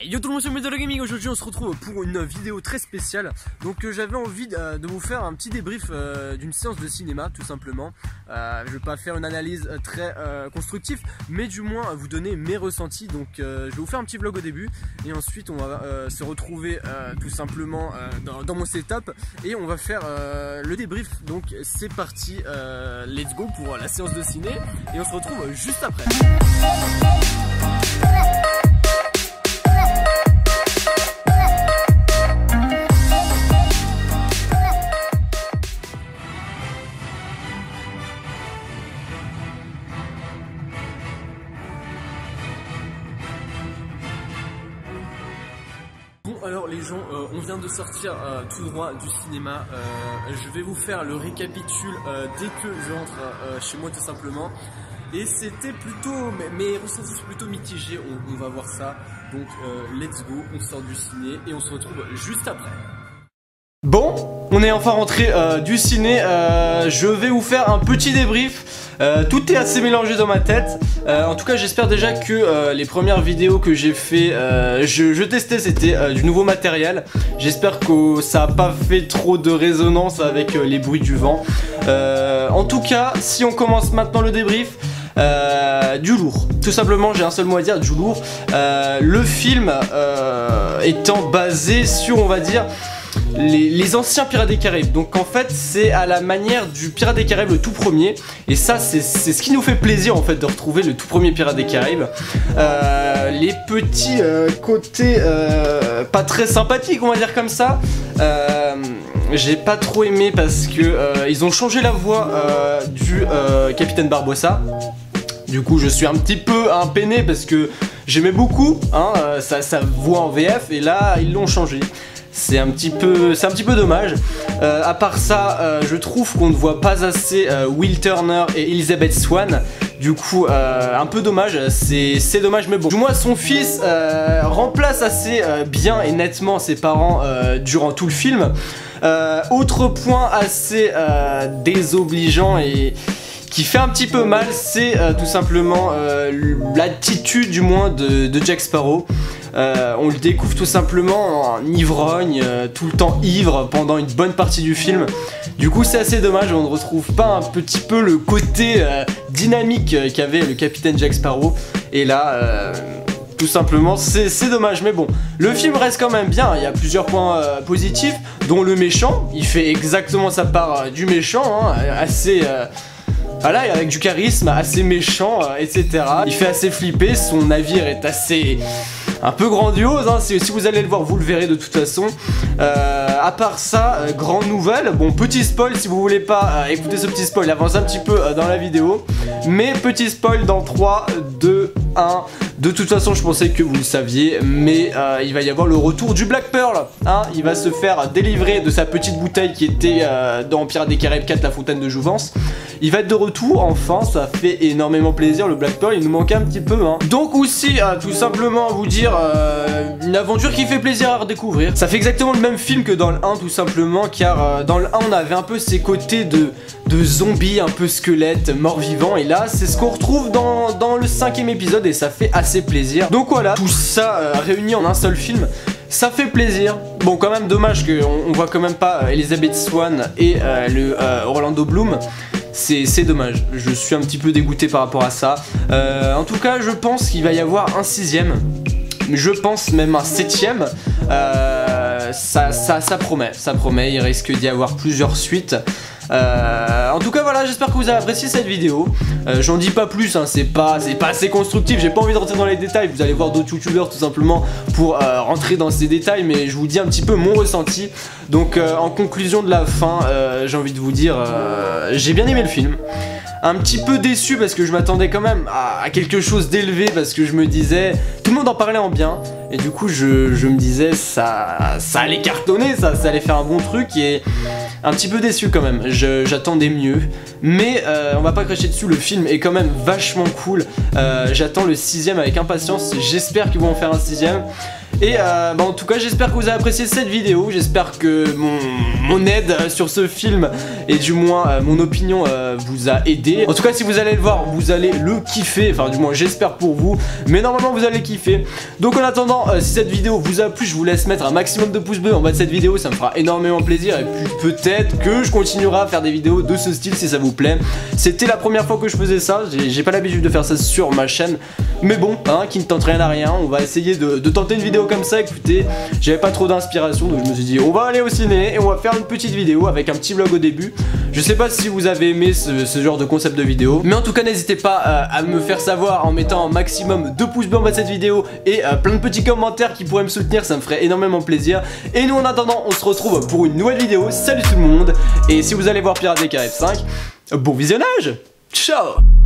Yo tout le monde, c'est Medal Gaming. Aujourd'hui on se retrouve pour une vidéo très spéciale. Donc j'avais envie de vous faire un petit débrief d'une séance de cinéma tout simplement. Je vais pas faire une analyse très constructive, mais du moins vous donner mes ressentis. Donc je vais vous faire un petit vlog au début et ensuite on va se retrouver tout simplement dans mon setup et on va faire le débrief. Donc c'est parti, let's go pour la séance de ciné et on se retrouve juste après. Bon alors les gens, on vient de sortir tout droit du cinéma. Je vais vous faire le récapitule dès que je rentre chez moi tout simplement. Et c'était plutôt, mes ressentis sont plutôt mitigés, on va voir ça. Donc let's go, on sort du ciné et on se retrouve juste après. Bon, on est enfin rentré du ciné, je vais vous faire un petit débrief. Tout est assez mélangé dans ma tête. En tout cas j'espère déjà que les premières vidéos que j'ai fait, je testais, c'était du nouveau matériel. J'espère que ça n'a pas fait trop de résonance avec les bruits du vent. En tout cas, si on commence maintenant le débrief, du lourd. Tout simplement, j'ai un seul mot à dire, du lourd. Le film étant basé sur, on va dire, les anciens Pirates des Caraïbes. Donc en fait c'est à la manière du Pirates des Caraïbes le tout premier. Et ça c'est ce qui nous fait plaisir en fait de retrouver le tout premier Pirates des Caraïbes. Les petits côtés pas très sympathiques, on va dire comme ça, j'ai pas trop aimé parce que ils ont changé la voix du Capitaine Barbossa. Du coup je suis un petit peu peiné parce que j'aimais beaucoup sa voix en VF et là ils l'ont changé. C'est un petit peu dommage. À part ça, je trouve qu'on ne voit pas assez Will Turner et Elizabeth Swann. Du coup, un peu dommage, c'est dommage, mais bon. Du moins, son fils remplace assez bien et nettement ses parents durant tout le film. Autre point assez désobligeant et qui fait un petit peu mal, c'est tout simplement l'attitude du moins de Jack Sparrow. On le découvre tout simplement en ivrogne, tout le temps ivre pendant une bonne partie du film. Du coup c'est assez dommage, on ne retrouve pas un petit peu le côté dynamique qu'avait le capitaine Jack Sparrow. Et là tout simplement c'est dommage, mais bon, le film reste quand même bien. Il y a plusieurs points positifs, dont le méchant, il fait exactement sa part du méchant, assez... voilà, avec du charisme, assez méchant, etc. Il fait assez flipper, son navire est assez... un peu grandiose, si vous allez le voir, vous le verrez de toute façon. À part ça, grande nouvelle. Bon, petit spoil, si vous voulez pas écouter ce petit spoil, avance un petit peu dans la vidéo. Mais petit spoil dans 3, 2, 1. De toute façon, je pensais que vous le saviez, mais il va y avoir le retour du Black Pearl. Il va se faire délivrer de sa petite bouteille qui était dans Pirates des Caraïbes 4, la fontaine de Jouvence. Il va être de retour, enfin, ça fait énormément plaisir. Le Black Pearl, il nous manquait un petit peu. Donc aussi, tout simplement vous dire, une aventure qui fait plaisir à redécouvrir. Ça fait exactement le même film que dans le 1, tout simplement, car dans le 1, on avait un peu ces côtés de zombies, un peu squelettes, morts-vivants. Et là, c'est ce qu'on retrouve dans le 5e épisode et ça fait assez plaisir. Donc voilà, tout ça réuni en un seul film, ça fait plaisir. Bon, quand même dommage qu'on voit quand même pas Elizabeth Swann et le Orlando Bloom. C'est dommage, je suis un petit peu dégoûté par rapport à ça. En tout cas, je pense qu'il va y avoir un 6e. Je pense même un 7e. Ça promet, il risque d'y avoir plusieurs suites. En tout cas voilà, j'espère que vous avez apprécié cette vidéo. J'en dis pas plus, c'est pas assez constructif. J'ai pas envie de rentrer dans les détails. Vous allez voir d'autres youtubeurs tout simplement pour rentrer dans ces détails, mais je vous dis un petit peu mon ressenti. Donc en conclusion de la fin, j'ai envie de vous dire, j'ai bien aimé le film. Un petit peu déçu parce que je m'attendais quand même à quelque chose d'élevé, parce que je me disais, tout le monde en parlait en bien, et du coup je me disais ça allait cartonner, ça allait faire un bon truc, et un petit peu déçu quand même. J'attendais mieux, mais on va pas cracher dessus, le film est quand même vachement cool. J'attends le 6e avec impatience, j'espère qu'ils vont en faire un 6e. Et en tout cas j'espère que vous avez apprécié cette vidéo, j'espère que mon aide sur ce film et du moins mon opinion vous a aidé. En tout cas si vous allez le voir vous allez le kiffer, enfin du moins j'espère pour vous, mais normalement vous allez kiffer. Donc en attendant si cette vidéo vous a plu, je vous laisse mettre un maximum de pouces bleus en bas de cette vidéo, ça me fera énormément plaisir et puis peut-être que je continuerai à faire des vidéos de ce style si ça vous plaît. C'était la première fois que je faisais ça, j'ai pas l'habitude de faire ça sur ma chaîne, mais bon, hein, qui ne tente rien à rien, on va essayer de tenter une vidéo comme ça. Écoutez, j'avais pas trop d'inspiration donc je me suis dit on va aller au ciné et on va faire une petite vidéo avec un petit vlog au début. Je sais pas si vous avez aimé ce genre de concept de vidéo, mais en tout cas n'hésitez pas à me faire savoir en mettant un maximum de pouces bleus en bas de cette vidéo et plein de petits commentaires qui pourraient me soutenir, ça me ferait énormément plaisir. Et nous en attendant on se retrouve pour une nouvelle vidéo, salut tout le monde, et si vous allez voir Pirates des Caraïbes 5, bon visionnage, ciao.